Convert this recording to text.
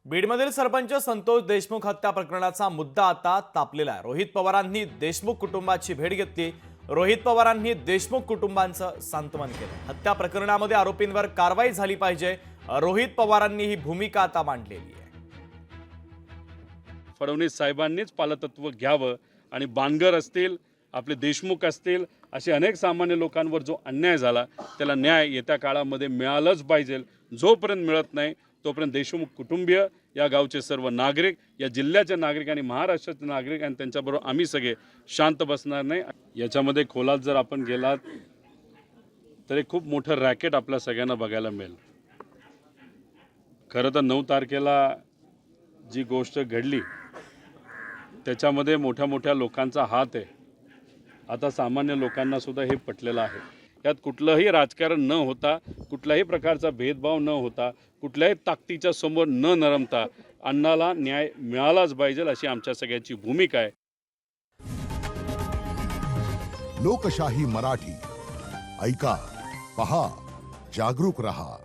बीडमधील सरपंच संतोष देशमुख हत्या प्रकरणाचा मुद्दा आता तापलेला आहे। रोहित पवारांनी देशमुख कुटुंबाची भेट घेतली। रोहित पवारांनी देशमुख कुटुंबांचं सांत्वन केलं। हत्या प्रकरणामध्ये आरोपींवर कारवाई झाली पाहिजे, रोहित पवारांनी ही भूमिका आता मांडलेली आहे। फडणवीस साहेबांनीच पालतत्व घ्यावं आणि बांगर असतील, आपले देशमुख असतील, असे अनेक सामान्य लोकांवर जो अन्याय झाला त्याला न्याय येत्या काळामध्ये मिळालंच पाहिजे। जोपर्यंत मिळत नाही तोपर्यंत देशमुख कुटुंबीय, या गावचे सर्व नागरिक, या जिल्ह्याचे नागरिक आणि महाराष्ट्राचे नागरिक आणि त्यांच्याबरोबर आम्ही सगळे शांत बसणार नाही। याच्यामध्ये खोलात जर आपण गेलात तर एक खूप मोठं रॅकेट आपल्या सगळ्यांना बघायला मिळेल। खरं तर 9 तारखेला जी गोष्ट घडली त्याच्यामध्ये मोठ्या मोठ्या लोकांचा हात आहे। आता सामान्य लोकांना सुद्धा हे पटलेलं आहे। यात कुठलंही राजकारण न होता, कुठल्याही प्रकारचा भेदभाव न होता, कुठल्याही ताकदीच्या समोर न नरमता अण्णाला न्याय मिळालाच पाहिजे अशी आमच्या सगळ्यांची भूमिका आहे। लोकशाही मराठी ऐका, पहा, जागरूक रहा।